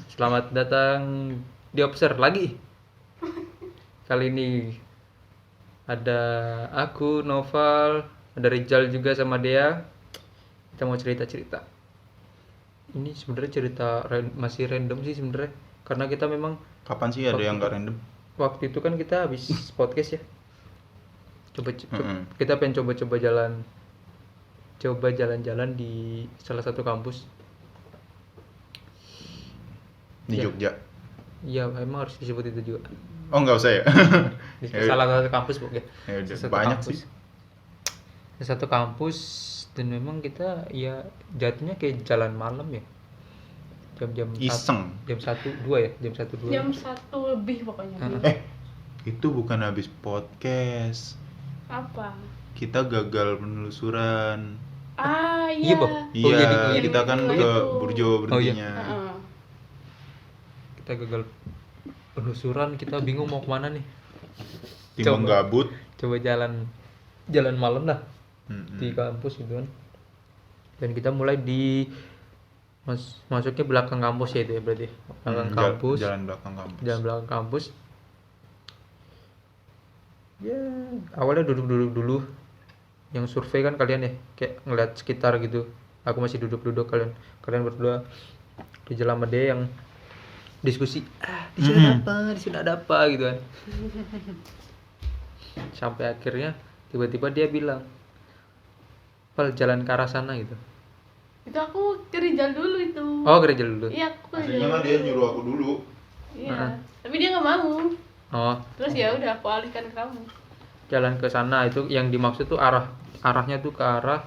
Selamat datang di Obser lagi. Kali ini ada aku, Noval, ada Rizal juga sama Dea. Kita mau cerita-cerita. Ini sebenarnya masih random sih sebenarnya. Karena kita memang Kapan sih ada yang gak random? waktu itu kan kita habis podcast ya. Mm-mm. Kita pengen coba jalan-jalan di salah satu kampus. Di Ya. Jogja. Iya, emang harus disebut itu juga. Oh nggak usah ya? Di Ya salah satu kampus pokoknya. ya udah, Satu banyak kampus. sih. Di satu kampus, dan memang kita ya jatuhnya kayak jalan malam ya. Jam-jam Iseng. jam 1 2 ya, jam 1 2. Jam 1 lebih pokoknya. Itu bukan habis podcast. Apa? Kita gagal penelusuran. Iya, Bob. Iya, jadi kita kan itu. ke Burjo berhentinya. Heeh. kita gagal penelusuran, kita bingung mau kemana nih. Timbang Coba. gabut. Coba jalan malam lah Mm-mm. di kampus gitu kan. Dan kita mulai di masuknya belakang kampus ya itu ya berarti. Belakang kampus. Jalan belakang kampus. Jalan belakang kampus. Ya, awalnya duduk-duduk dulu. Yang survei kan kalian ya, kayak ngeliat sekitar gitu. Aku masih duduk-duduk, kalian berdua di jalan sama dia yang diskusi. Di sini ada apa? Di sini ada apa gitu kan. Sampai akhirnya tiba-tiba dia bilang, "Pal, jalan ke arah sana" gitu. Itu aku ke Rizal dulu itu. Oh, gereja dulu. Iya, aku ke Aslinya Rizal mah dulu. dia nyuruh aku dulu. Iya. Tapi dia nggak mau. Oh, Terus ya udah aku alihkan ke kamu. jalan ke sana itu yang dimaksud tuh arahnya tuh ke arah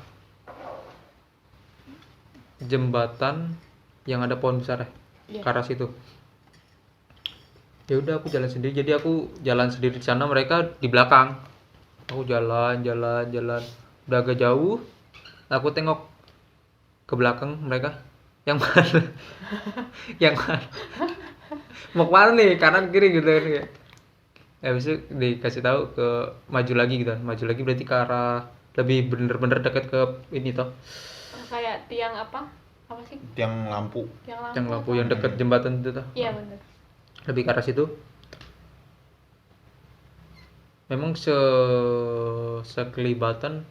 jembatan yang ada pohon besar ya. Iya. Ke arah situ. Ya udah aku jalan sendiri. Jadi aku jalan sendiri di sana, mereka di belakang. Aku jalan. Udah agak jauh. Aku tengok ke belakang mereka. Yang mana? Yang mana? Mau kemana nih? Kanan kiri gitu kan kayak. Habis itu dikasih tahu ke maju lagi gitu kan. Maju lagi berarti ke arah lebih bener-bener dekat ke ini toh. Kayak tiang apa? Apa sih? Tiang lampu. Yang lampu yang dekat jembatan itu toh. Iya benar. Lebih ke arah situ. Memang sekelibatan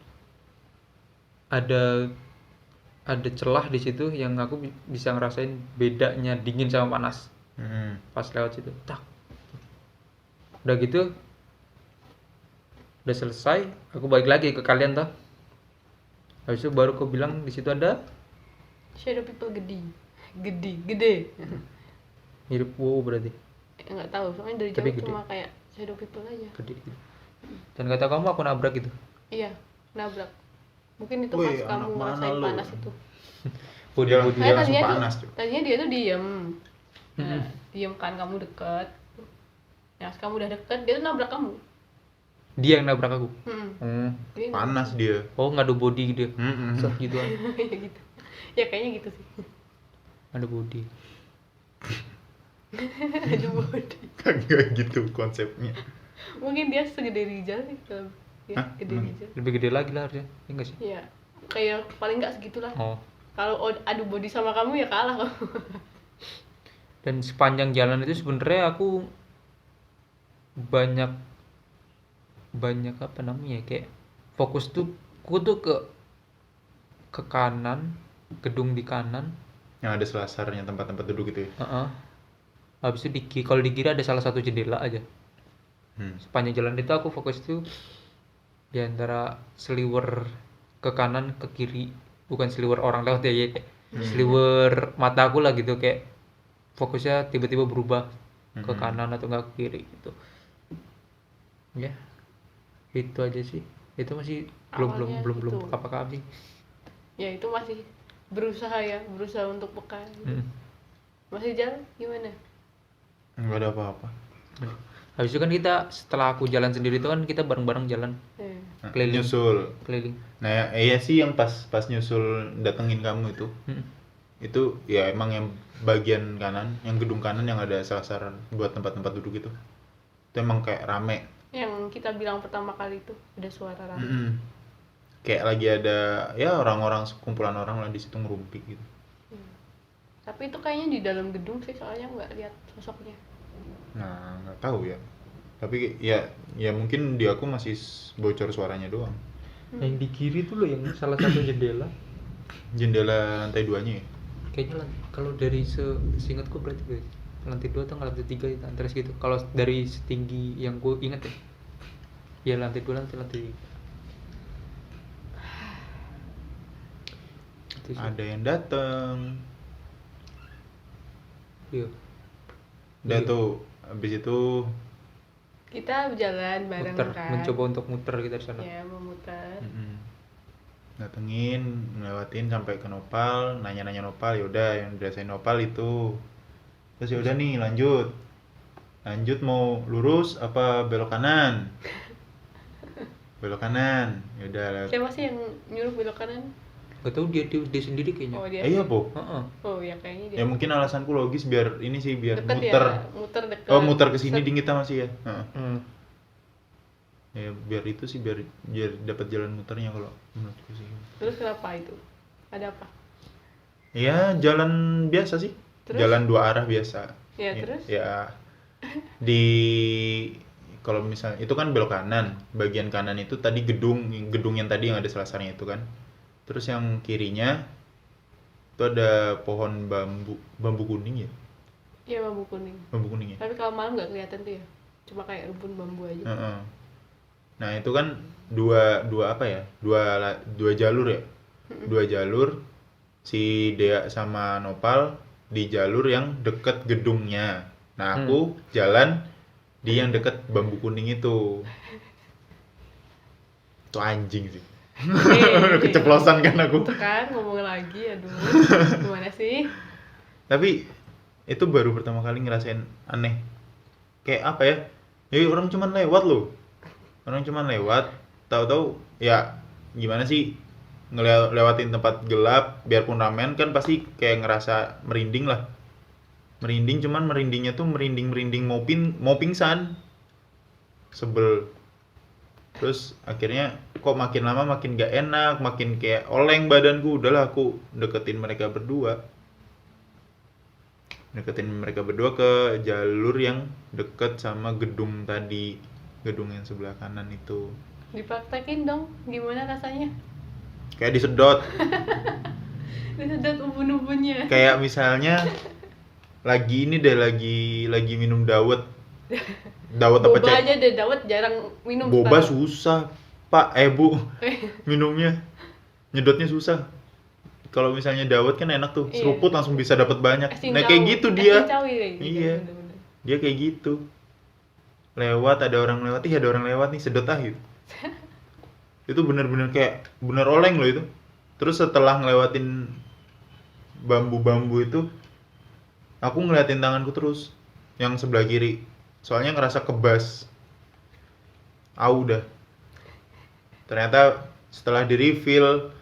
ada celah di situ yang aku bisa ngerasain bedanya dingin sama panas pas lewat situ. Tak. Udah gitu, udah selesai, aku balik lagi ke kalian toh. Habis itu baru aku bilang di situ ada Shadow people gede. mirip wow berarti Nggak tahu, soalnya dari Tapi jauh gede. cuma kayak shadow people aja. gede gitu. Dan kata kamu aku nabrak gitu. Iya, nabrak. Mungkin itu Wih, pas anak kamu mana ngerasain lu? panas itu. Budi Dia- budi dia Kayak langsung tadinya panas, tuh, Cuk. tadinya dia tuh diem. Nah, diem kan kamu deket. Nah, kamu udah deket, dia tuh nabrak kamu. Dia yang nabrak aku. Hmm. Dia Panas dia. Oh, ngadu body gitu. Mm-mm. Set gitu kan. ya gitu. Ya kayaknya gitu sih. Ngadu body. Aduh body. Kagak gitu konsepnya. Mungkin dia segede Rizal sih kalau dia Hah? gede Emang? Rizal. Lebih gede lagi lah harusnya. Ya enggak sih? Iya. Kayak paling nggak segitulah. Oh. Kalau adu body sama kamu ya kalah kamu. Dan sepanjang jalan itu sebenarnya aku banyak apa namanya kayak fokus tuh aku tuh ke kanan, gedung di kanan. Yang ada selasarnya tempat-tempat duduk gitu ya. Heeh. Habis itu kalau di kiri ada salah satu jendela aja. Sepanjang jalan itu aku fokus tuh di antara seliwer ke kanan ke kiri, bukan seliwer orang lewat ya, kayak seliwer mata aku lah gitu, kayak fokusnya tiba-tiba berubah ke kanan atau enggak ke kiri gitu. Ya. Itu aja sih. Itu masih Awalnya belum gitu. apa-apa sih. Ya itu masih berusaha untuk peka. Masih jalan gimana? Enggak ada apa-apa. Habis itu kan kita setelah aku jalan sendiri itu kan kita bareng-bareng jalan Nah, Keliling. nyusul. Nah, iya sih yang pas nyusul datengin kamu itu. Itu ya emang yang bagian kanan, yang gedung kanan yang ada selasar buat tempat-tempat duduk itu. Itu emang kayak rame. Yang kita bilang pertama kali itu ada suara rame. Kayak lagi ada ya orang-orang, sekumpulan orang lah di situ ngerumpi gitu. Tapi itu kayaknya di dalam gedung sih, soalnya nggak lihat sosoknya. Nah, nggak tahu ya. Tapi ya mungkin di aku masih bocor suaranya doang. Yang di kiri tuh loh, yang salah satu jendela. Jendela lantai 2-nya ya. Kayaknya kalau dari seingatku berarti lantai 2 atau lantai 3 itu antara segitu. Kalau dari setinggi yang gue ingat ya lantai 2 lantai 3. Itu sih. Ada yang datang. Iya. Udah Iya. tuh, habis itu Kita berjalan bareng Muter, kan. mencoba untuk muter kita di sana. Ya, mau muter. datengin, ngelewatin sampai ke Nopal, nanya-nanya Nopal, yaudah yang dirasain Nopal itu. Terus yaudah nih lanjut. Lanjut mau lurus apa belok kanan? Belok kanan. Yaudah. Siapa sih yang nyuruh belok kanan? Gak tau dia sendiri kayaknya. Oh, dia. Iya, Po. Heeh. Oh, ya kayaknya dia. Ya mungkin alasanku logis biar ini sih biar Deket muter. ya, muter deket. Oh, muter ke sini Set. di kita masih ya. Heeh. Hmm. Ya biar itu sih biar dapat jalan muternya kalau menurutku sih. Terus kenapa itu? Ada apa? Ya jalan biasa sih. Terus? Jalan dua arah biasa. Ya, terus? Ya di kalau misalnya itu kan belok kanan, bagian kanan itu tadi gedung yang tadi yang ada selasarnya itu kan. Terus yang kirinya itu ada pohon bambu kuning ya. Iya, bambu kuning. Bambu kuning ya. Tapi kalau malam nggak kelihatan tuh ya. Cuma kayak rumpun bambu aja. Heeh. Nah itu kan dua apa ya? Dua jalur ya. Dua jalur si Dea sama Nopal di jalur yang deket gedungnya. Nah aku jalan di yang deket bambu kuning itu. Itu anjing sih. Keceplosan kan aku. Tuh kan ngomong lagi, aduh. Gimana sih? Tapi itu baru pertama kali ngerasain aneh. Kayak apa ya? Ya orang cuman lewat loh. Orang cuman lewat, tahu-tahu ya gimana sih ngelewatin tempat gelap, biarpun ramen kan pasti kayak ngerasa merinding lah. Merinding, cuman merindingnya tuh merinding mau pingsan. Sebel. Terus akhirnya kok makin lama makin gak enak, makin kayak oleng badanku. Udahlah aku deketin mereka berdua ke jalur yang deket sama gedung tadi, gedung yang sebelah kanan itu. Dipraktekin dong, gimana rasanya? Kayak disedot. Disedot ubun-ubunnya. Kayak misalnya lagi minum dawet apa Boba cek aja deh, dawet jarang minum boba sekarang. susah Pak, Bu, minumnya nyedotnya susah. Kalau misalnya dawet kan enak tuh, Iya. seruput langsung bisa dapat banyak. Es Nah cincau. kayak gitu Es dia. cincau ya, gitu, Iya. bener-bener. Dia kayak gitu. Lewat ada orang lewat nih, sedot gitu. Itu bener-bener kayak bener oleng loh itu. Terus setelah ngelewatin bambu-bambu itu, aku ngeliatin tanganku terus yang sebelah kiri. Soalnya ngerasa kebas. Udah. Ternyata setelah di refill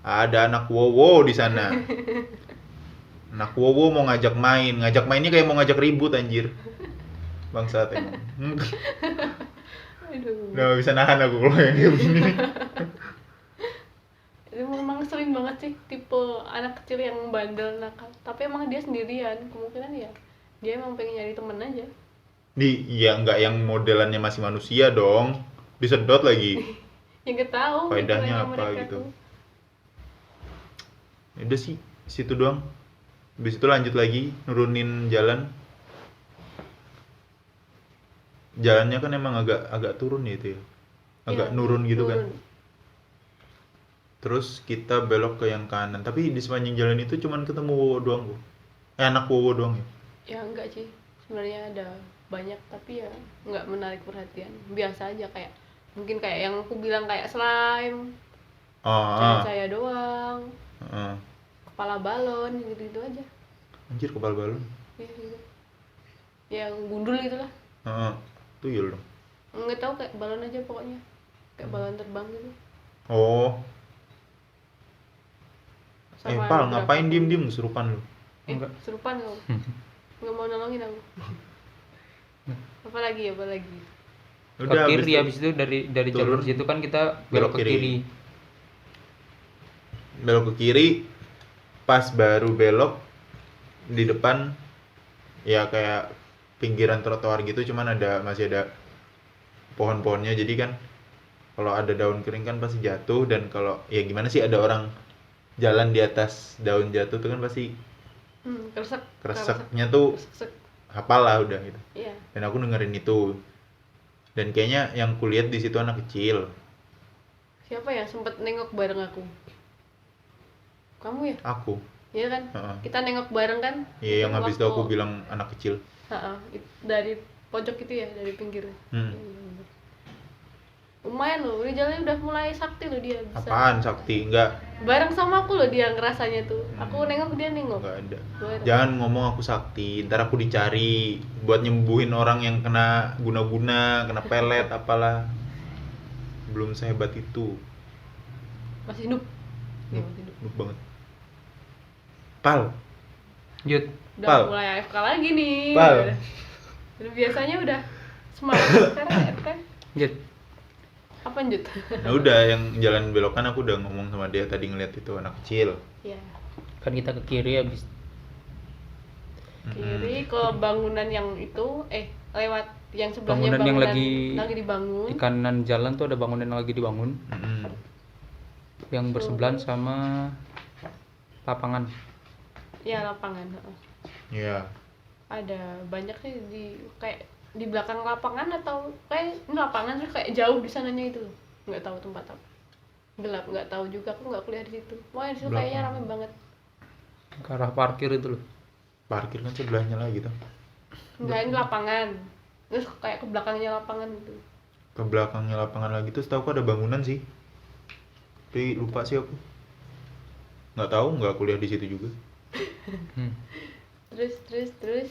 ada anak wowo di sana. Anak wowo mau ngajak mainnya kayak mau ngajak ribut anjir. Bangsat emang. Aduh. Udah gak bisa nahan aku kalau yang kayak begini. Itu memang sering banget sih tipe anak kecil yang bandel nakal. Tapi emang dia sendirian, kemungkinan ya dia emang pengen nyari temen aja. Ya nggak yang modelannya masih manusia dong. Disedot lagi. Ya nggak tahu Faedahnya pikirannya apa mereka gitu. tuh. Ya udah sih, situ doang. Habis itu lanjut lagi nurunin jalan. Jalannya kan emang agak turun ya itu ya. Agak Iya, nurun gitu kan. nurun. Terus kita belok ke yang kanan. Tapi di sepanjang jalan itu cuman ketemu Wowo doang kok. Anak Wowo doang ya. Ya enggak sih, sebenarnya ada banyak tapi ya nggak menarik perhatian. Biasa aja, kayak mungkin kayak yang aku bilang kayak slime, saya doang, kepala balon gitu-gitu aja. Anjir kepala balon. Ya, gitu. Yang gundul gitu lah. Tuyul dong. Nggak tahu, kayak balon aja pokoknya, kayak balon terbang gitu. Oh. Sama Pal, beberapa- ngapain diem-diem kesurupan lu? Enggak. Serupan kamu. Nggak mau nolongin aku. Apa lagi? Ke kiri habis itu dari jalur turun. situ kan kita belok ke kiri. Belok ke kiri. Pas baru belok di depan ya kayak pinggiran trotoar gitu, cuman masih ada pohon-pohonnya, jadi kan kalau ada daun kering kan pasti jatuh, dan kalau ya gimana sih ada orang jalan di atas daun jatuh tuh kan pasti kreseknya tuh Kresek. hafal lah udah gitu. Iya. Dan aku dengerin itu, dan kayaknya yang kulihat di situ anak kecil. Siapa ya sempet nengok bareng aku? Kamu ya? Aku. Iya kan? Heeh. Kita nengok bareng kan? Iya, yang habis itu waktu- aku bilang anak kecil. Dari pojok itu ya, dari pinggir. Hmm. Iya, bener. Lumayan loh, ini jalannya udah mulai sakti loh dia bisa. Apaan sakti? Enggak Bareng sama aku loh dia ngerasanya tuh. Aku nengok dia nengok. ada. Bareng. Jangan ngomong aku sakti, ntar aku dicari buat nyembuhin orang yang kena guna-guna, kena pelet apalah. Belum sehebat itu. Masih hidup. Iya, masih hidup. Nuk banget. Pal. Yud, Udah Pal. mulai AFK lagi nih. Pal. Udah biasanya udah semangat sekarang AFK. Yud. Apa lanjut? Nah udah, yang jalan belokan aku udah ngomong sama dia tadi, ngeliat itu anak kecil. Iya. Kan kita ke kiri habis Kiri ke bangunan yang itu lewat yang sebelahnya bangunan yang lagi dibangun. di kanan jalan tuh ada bangunan yang lagi dibangun Mm-mm. yang bersebelahan sama lapangan. Ya lapangan. heeh. Iya. Ada banyak sih kayak di belakang lapangan atau kayak ini lapangan terus kayak jauh di sananya itu. Nggak tahu tempat apa. Gelap, nggak tahu juga, aku nggak kuliah di situ. Wah, di situ kayaknya Belakang. rame banget. Ke arah parkir itu loh. Parkir kan sebelahnya lagi tuh. Enggak, ini lapangan. Terus kayak ke belakangnya lapangan gitu. Ke belakangnya lapangan lagi tuh setahu aku ada bangunan sih. Tapi lupa sih aku. Nggak tahu, nggak kuliah di situ juga. Hmm. Terus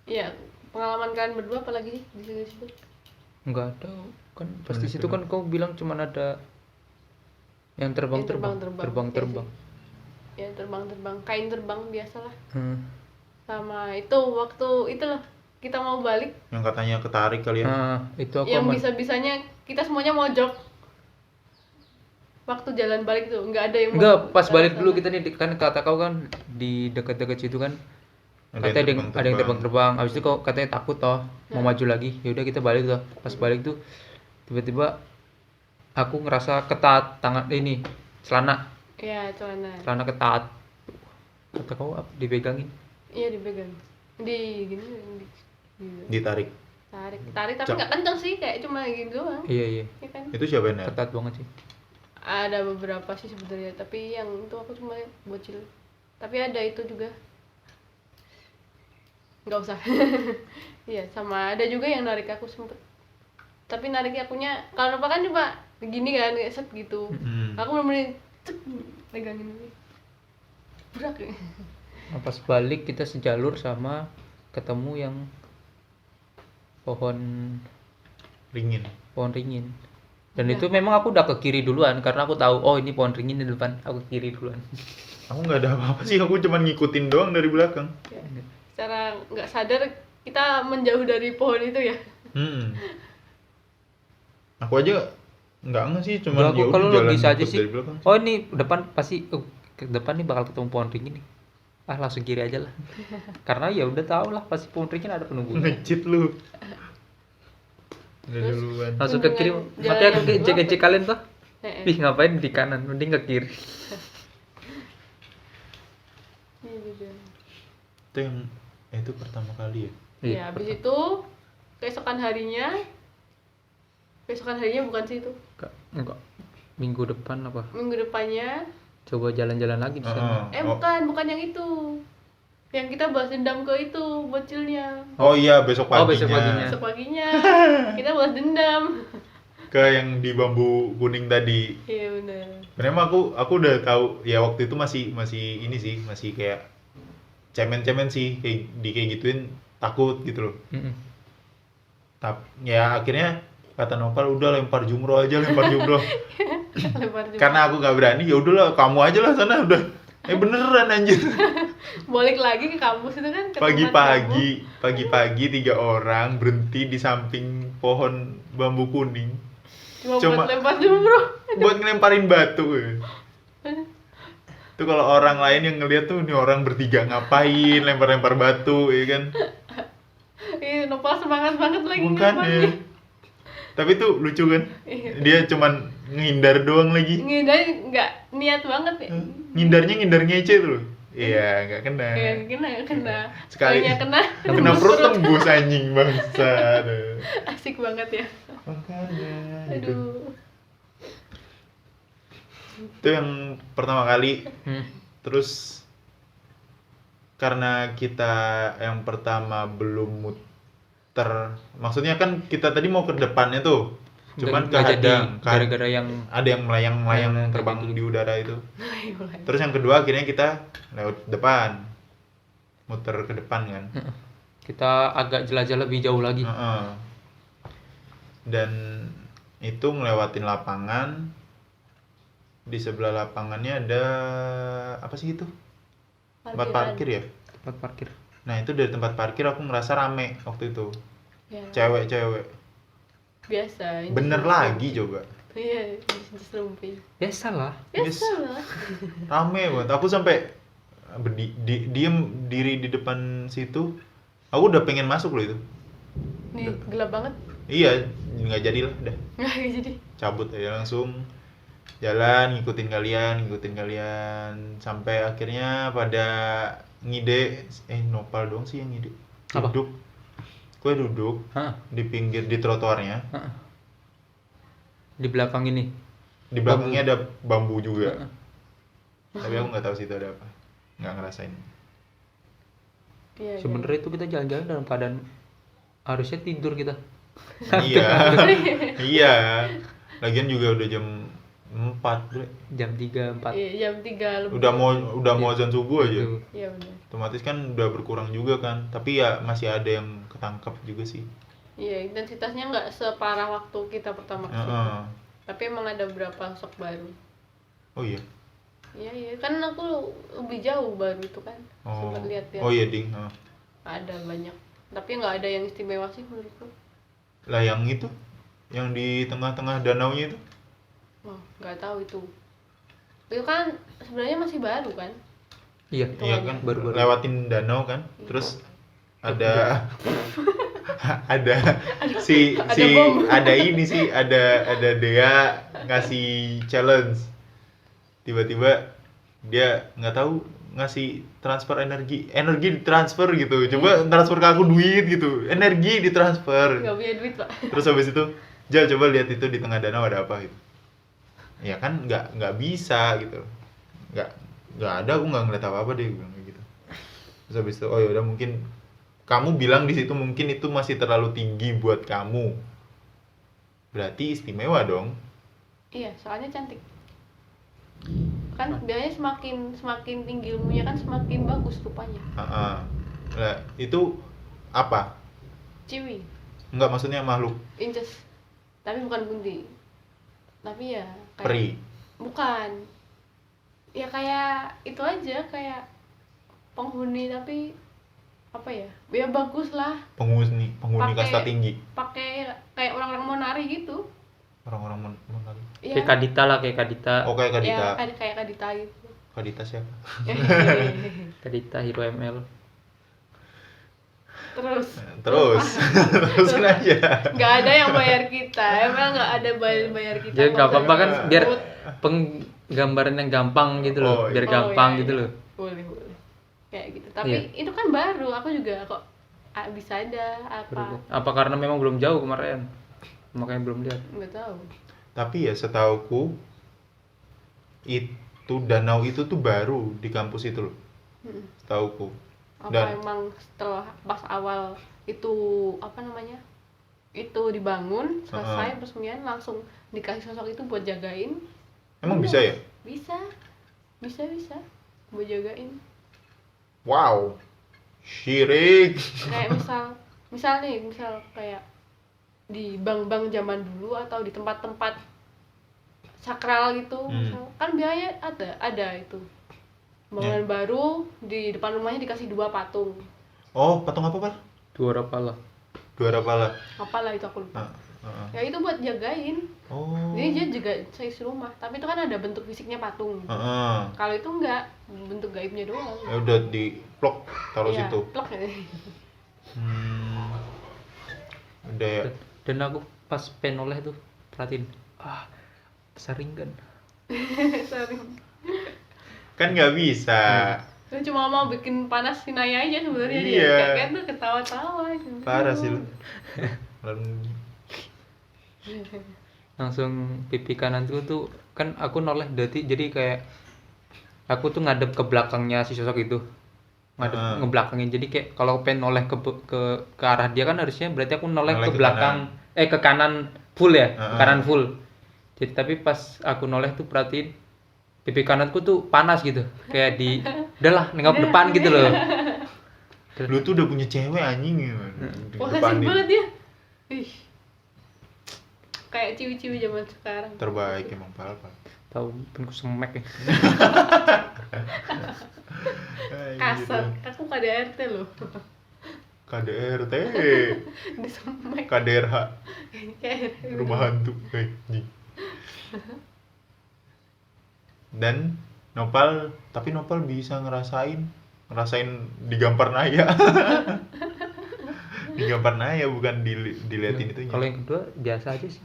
ya pengalaman kalian berdua apalagi sih di situ? Enggak ada kan pas Cuman di situ itu kan kau bilang cuman ada yang terbang-terbang. Terbang-terbang. Ya terbang-terbang, kain terbang biasalah. Hmm. Sama itu waktu itu loh kita mau balik Yang katanya ketarik kali ya. Nah, itu aku yang sama- bisa-bisanya kita semuanya mojok. Waktu jalan balik tuh nggak ada yang Enggak, mau pas ke balik sana. dulu kita nih kan kata kau kan di dekat-dekat situ kan Ada yang katanya ada yang terbang-terbang. Habis itu kau katanya takut toh mau maju lagi. Ya udah kita balik toh. Pas balik tuh tiba-tiba aku ngerasa ketat tangan ini celana Iya, celana. ketat. Kata kau dipegangin. Iya dipegang. Di gini di, Ditarik. tarik tapi nggak kenceng sih, kayak cuma gini doang. Iya iya. Ya kan? Itu siapa yang narik? Ketat banget sih. Ada beberapa sih sebenarnya, tapi yang itu aku cuma bocil. Tapi ada itu juga. Nggak usah. Iya, sama ada juga yang narik aku sempet. Tapi nariknya akunya kalau apa kan cuma gini kan, kayak set gitu. Hmm. Aku bener-bener cek, pegangin ini. Berak ya. Nah, pas balik kita sejalur sama ketemu yang pohon Ringin. ringin. Dan itu memang aku udah ke kiri duluan karena aku tahu oh ini pohon ringin di depan, aku ke kiri duluan. Aku nggak ada apa-apa sih, aku cuma ngikutin doang dari belakang. Ya. Secara nggak sadar kita menjauh dari pohon itu ya. Aku aja nggak nge sih, cuma Aku kalau jalan logis aja ngikut sih. dari belakang. Oh ini depan pasti ke depan nih bakal ketemu pohon ringin nih. Ah langsung kiri aja lah. Karena ya udah tahu lah pasti pohon ringin ada penunggunya. Ngecit lu. Udah Terus? duluan. Langsung ke kiri. Jalan Makanya aku yang cek kalian tuh. Heeh. Ih ngapain di kanan, mending ke kiri. Iya juga. Itu yang itu pertama kali ya. Ya, habis itu keesokan harinya bukan sih itu. Enggak. Minggu depan apa? Minggu depannya Coba jalan-jalan lagi di sana. Oh. bukan yang itu. Yang kita balas dendam ke itu bocilnya. Oh iya, besok paginya. Oh, besok paginya. Besok paginya kita balas dendam. Ke yang di bambu kuning tadi. Iya benar. Memang aku udah tahu ya, waktu itu masih ini sih, masih kayak cemen-cemen sih, kayak gituin takut gitu loh. Mm-mm. Tapi ya akhirnya kata Nopal udah lempar jumroh aja, lempar jumroh. Lebar juga. Karena aku nggak berani, ya udahlah kamu aja lah sana udah. Beneran anjir. Balik lagi ke kampus itu kan ke tempat Pagi-pagi 3 orang berhenti di samping pohon bambu kuning kamu. cuma- Buat lempar jumroh. buat ngelemparin batu. Tuh kalau orang lain yang ngeliat tuh nih orang bertiga ngapain lempar-lempar batu ya kan. Iya, Nopal semangat banget lagi Bukan ngelemparnya. ya. Tapi tuh lucu kan. Iya. Dia cuman ngindar doang lagi. Ngindari nggak niat banget ya. Ngindarnya ngindar ngece tuh. Iya, nggak kena. Iya, kena. Sekali Sekalinya kena. kena perut tembus anjing bangsa. Asik banget ya. Makanya gitu. Aduh. Itu yang pertama kali. Terus karena kita yang pertama belum muter, maksudnya kan kita tadi mau ke depannya tuh, cuman Nggak jadi kehadang gara-gara yang ada yang melayang-melayang Kayak terbang gitu. di udara itu. Mulai. Terus yang kedua akhirnya kita lewat depan, muter ke depan kan. kita agak jelajah lebih jauh lagi. Heeh. Dan itu ngelewatin lapangan. Di sebelah lapangannya ada apa sih itu? Tempat parkir ya? Tempat parkir. Nah itu dari tempat parkir aku ngerasa rame waktu itu. Ya, Cewek-cewek. biasa. Bener lagi coba. Iya, just rumpi. Biasa lah. Biasa lah. Rame banget. Aku sampai diem diri di depan situ. Aku udah pengen masuk loh itu. Nih, gelap banget. Iya, nggak jadi lah, udah Nggak jadi. cabut aja langsung. Jalan ngikutin kalian sampai akhirnya pada ngide. Nopal doang sih yang ngide. Apa? Duduk. Gue duduk Hah? di pinggir di trotoarnya. Hah. Di belakang ini. Di belakangnya ada bambu juga. Heeh. Tapi aku nggak tahu situ ada apa. Nggak ngerasain. Iya. Sebenarnya itu kita jalan-jalan dalam keadaan harusnya tidur kita. Iya. Iya. Lagian juga udah jam 4, Bre. Jam 3, 4. Iya, jam 3 lebih. Udah mau azan subuh aja. Itu. Iya benar. Otomatis kan udah berkurang juga kan. Tapi ya masih ada yang ketangkap juga sih. Iya, intensitasnya nggak separah waktu kita pertama kesini. Heeh. Tapi emang ada beberapa sok baru. Oh iya. Iya, kan aku lebih jauh baru itu kan. Oh. Sempat lihat ya. Oh iya, Ding. Heeh. Ada banyak. Tapi nggak ada yang istimewa sih menurutku. Lah yang itu yang di tengah-tengah danaunya itu. Wah, nggak tahu itu. Itu kan sebenarnya masih baru kan? Iya. Iya kan Baru-baru. lewatin danau kan. Terus ada ada si Ada si bom. ada ini sih ada Dea ngasih challenge. Tiba-tiba dia nggak tahu ngasih transfer energi ditransfer gitu. Coba transfer ke aku duit gitu. Energi ditransfer. Nggak punya duit, Pak. Terus habis itu, Jal coba lihat itu di tengah danau ada apa gitu. Ya kan nggak bisa gitu. Nggak ada, aku nggak ngeliat apa-apa deh bilang kayak gitu. Terus habis itu, oh ya udah mungkin kamu bilang di situ mungkin itu masih terlalu tinggi buat kamu. Berarti istimewa dong. Iya, soalnya cantik. Kan biasanya semakin tinggi ilmunya kan semakin bagus rupanya. Heeh. Lah, itu apa? Ciwi, Enggak, maksudnya makhluk inces. Tapi bukan bunti. Tapi ya kayak peri. bukan. Ya kayak itu aja, kayak penghuni tapi apa ya? Ya bagus lah. Penghuni Pakai- kasta tinggi. Pakai kayak orang-orang mau nari gitu. Orang-orang menari. Iya. Kayak Kadita lah, kayak Kadita. Oh, kayak Kadita. Ya, kayak Kadita gitu. Kadita siapa? Kadita Hero ML. Terus Terusin aja. nggak ada yang bayar kita, emang nggak ada bayar kita. Jadi nggak apa-apa kan biar Mood. penggambaran yang gampang gitu loh, Oh, biar iya. gampang Oh, iya, gitu iya. loh. Boleh kayak gitu, tapi Iya. itu kan baru, aku juga kok bisa ada apa Apa karena memang belum jauh kemarin, makanya belum lihat. nggak tahu. Tapi ya setauku itu danau itu tuh baru di kampus itu loh. Mm. Setauku. Apa Dan- emang setelah pas awal itu apa namanya itu dibangun selesai peresmian langsung dikasih sosok itu buat jagain? Emang bisa ya? Bisa buat jagain. Wow. Syirik. Kayak misal kayak di bank-bank zaman dulu atau di tempat-tempat sakral gitu, misal. Kan biaya ada itu bangunan baru di depan rumahnya dikasih 2 patung. Oh, patung apa, Pak? Dua Rapala. Dua Rapala. Apalah itu aku lupa. Nah, Ya itu buat jagain. Oh. Jadi dia juga size rumah, tapi itu kan ada bentuk fisiknya patung. Kalau itu enggak, bentuk gaibnya doang. Ya udah di plok taruh Iya, situ. plok ya. Udah ya. Dan aku pas penoleh tuh perhatiin, sering kan. Sorry. Kan nggak bisa. Lu cuma mau bikin panas si Naya aja sebenarnya Iya. dia. Kayak tuh ketawa-tawa aja. Parah sih lu. Lalu Langsung pipi kanan tuh kan aku noleh jadi kayak aku tuh ngadep ke belakangnya si sosok itu, ngadep ngebelakangin. Jadi kayak kalau pengen noleh ke arah dia kan harusnya berarti aku noleh Noleh ke ke belakang, ke kanan full ya, ke kanan full. Jadi tapi pas aku noleh tuh perhatiin pipi kananku tuh panas gitu, kayak udahlah nengok depan gitu loh. lu tuh udah punya cewek anjing ya. Posesif banget dia. Ih. Kayak ciwi-ciwi zaman sekarang. Terbaik emang pal. Tahu penku semek ya. Kasar. Aku KDRT loh. KDRT. Disemek. KDRH. Kayak Rumah hantu. Anjing. Dan tapi Nopal bisa ngerasain digampar Naya. Digampar Naya bukan diliatin itunya. Kalau yang kedua biasa aja sih.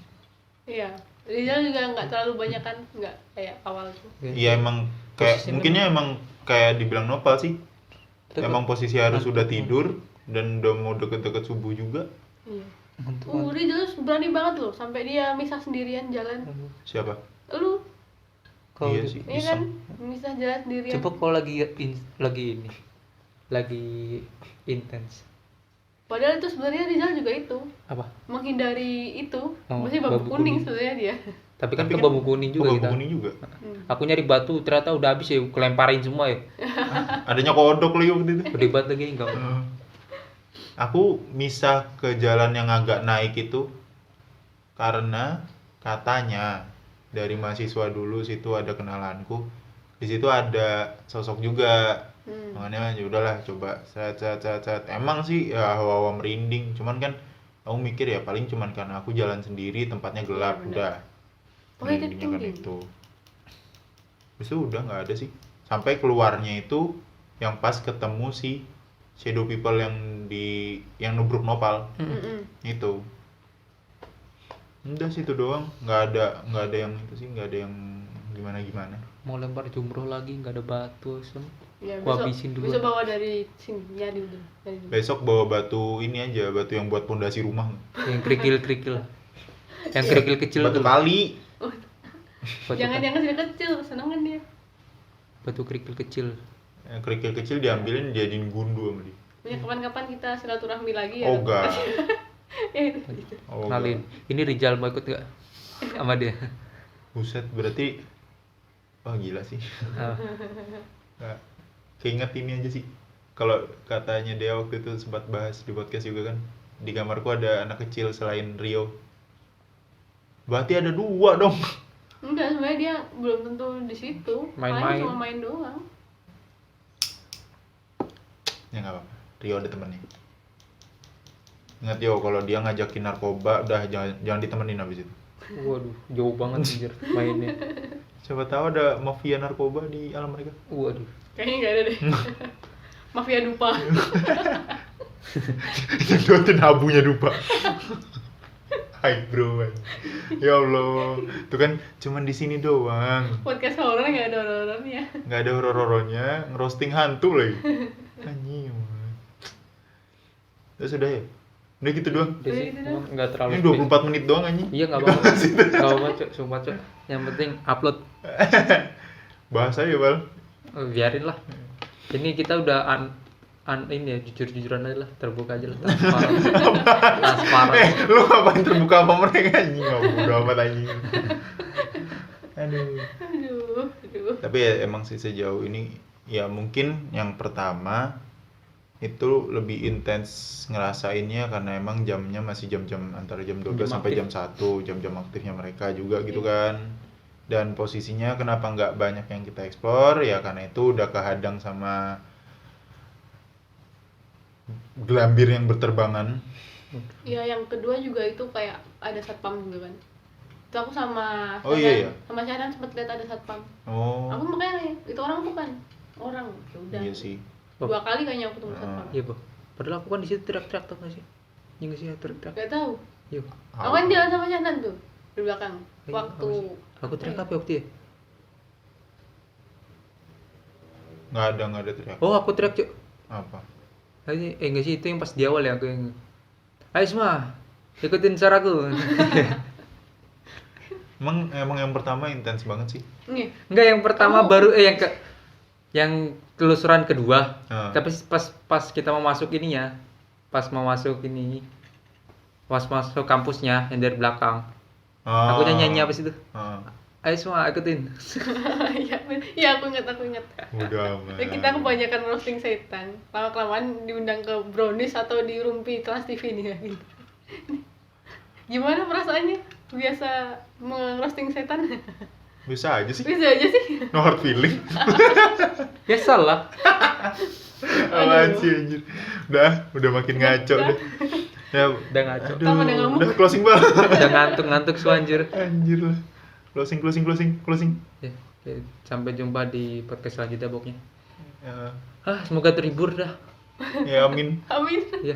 Iya. Rizal juga nggak terlalu banyak kan, nggak kayak awal tuh. Iya emang kayak Posisinya mungkinnya emang kayak dibilang Nopal sih. Emang posisi harus sudah tidur dan udah mau deket-deket subuh juga. Iya. Rizal berani banget loh, sampai dia misah sendirian jalan. Siapa? Lu, Kalau Iya sih. iya kan, misah jalan sendirian. coba kalau lagi intens. Padahal itu sebenarnya Rizal juga itu Apa? menghindari itu, Oh, maksudnya babu babu kuning kuning. sebenarnya dia. Tapi kan ke bambu kuning juga Bambu kita. kuning juga. Aku nyari batu ternyata udah habis ya, kelemparin semua ya. Adanya kodok lagi waktu itu. Gede banget lagi enggak. Aku misah ke jalan yang agak naik itu karena katanya dari mahasiswa dulu situ ada kenalanku. Di situ ada sosok juga. Makanya ya udahlah coba set. Emang sih ya hawa-hawa merinding, cuman kan aku mikir ya paling cuman karena aku jalan sendiri, tempatnya gelap, udah. Merindingnya kan itu. Terus udah nggak ada sih. Sampai keluarnya itu yang pas ketemu si shadow people yang nubruk Nopal. Itu. Udah situ doang, nggak ada yang itu sih, nggak ada yang gimana. Mau lempar jumroh lagi nggak ada batu, Ya, Gua habisin dulu. Bisa bawa dari sini, ya dulu. Besok bawa batu ini aja, batu yang buat pondasi rumah. yang kerikil. Yang kerikil kecil Batu tuh. kali. Jangan sini kecil, seneng kan dia. Batu kerikil kecil. Yang kerikil kecil diambilin jadiin gundu sama dia. Ya kapan-kapan kita silaturahmi lagi ya. Oh enggak. Ya, itu. Oh, Kenalin. enggak. Ini Rizal mau ikut gak? Sama dia. Buset, berarti wah gila sih. Nggak. Keinget ini aja sih. Kalau katanya dia waktu itu sempat bahas di podcast juga kan. Di kamarku ada anak kecil selain Rio. Berarti ada 2 dong. Enggak, sebenarnya dia belum tentu di situ. Main-main. Cuma main doang. Ya nggak apa-apa. Rio ada temennya. Ingat yo, kalau dia ngajakin narkoba, udah jangan ditemenin habis itu. Waduh, jauh banget anjir mainnya. Siapa tahu ada mafia narkoba di alam mereka. Waduh. Kayaknya nggak ada deh. Mafia dupa. Yang doain abunya dupa. Hai bro, ya Allah, itu kan cuman di sini doang, Podcast horor nggak ada horornya. nggak ada horor-horornya, ngerosting hantu lagi. Anjing. Ya sudah ya, udah gitu doang. Udah sih, nggak terlalu. Ini 24 menit doang anjing. Iya nggak apa-apa. Nggak apa-apa cok, sumpah cok. Yang penting upload. Bahas aja bal. Biarin lah. Ini kita udah ini ya, jujur-jujuran aja lah, terbuka aja lah, transparan. Lu ngapain terbuka sama mereka anjing? Bodo amat anjing. Aduh. Tapi ya, emang sih sejauh ini ya mungkin yang pertama itu lebih intens ngerasainnya karena emang jamnya masih jam-jam antara jam 12 sampai jam 1, jam-jam aktifnya mereka juga gitu kan. Dan posisinya kenapa nggak banyak yang kita eksplor ya karena itu udah kehadang sama gelambir yang berterbangan. Iya, yang kedua juga itu kayak ada satpam juga kan. Itu aku sama Oh, iya, iya. sama Syahdan sempat lihat ada satpam. Oh. Aku makanya itu orang bukan orang, ya udah. Iya sih. 2 kali kayaknya aku ketemu satpam. Iya, Bu. Padahal aku kan di situ teriak-teriak tuh nggak sih? Iya nggak sih teriak-teriak? Gak tahu. Iya. Aku kan jalan sama Syahdan tuh di belakang. Iya, Waktu aku teriak apa ya waktu ya? Nggak ada teriak. Oh, aku teriak, Cuk. Apa? Enggak sih, itu yang pas di awal ya aku yang ayo semua ikutin caraku. Emang yang pertama intens banget sih. Nih, Enggak, yang pertama baru yang telusuran kedua. Ah. Tapi pas kita mau masuk ininya, pas masuk kampusnya yang dari belakang. Aku nyanyi apa sih itu? Ah. Ayo semua ikutin. iya aku ingat. Udah amat. Kita kebanyakan roasting setan. Lama-kelamaan diundang ke Brownies atau di Rumpi Trans TV nih ya gitu. Gimana perasaannya? Biasa nge-roasting setan? Bisa aja sih. Bisa aja sih. No hard feeling. Ya salah. Apaan sih anjir. Udah makin ngaco deh. Ya, Udah ngaco. aduh, Tambah ada ngamuk. udah closing banget. Udah ngantuk su anjir. Anjir lah. Closing. Ya, oke. Sampai jumpa di podcast selanjutnya pokoknya. Ya, Semoga terhibur dah. ya amin. Amin. Ya.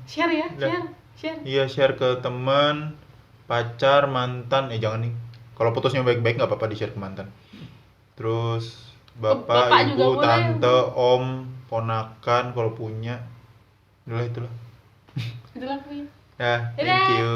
Share ya, Udah. share. Iya, share ke teman, pacar, mantan. Jangan nih. Kalau putusnya baik-baik nggak apa-apa di-share ke mantan. Terus bapak, Bapak juga ibu, boleh. tante, om, ponakan kalau punya. Itulah. Itulah punya. Ya, thank Dadah. you.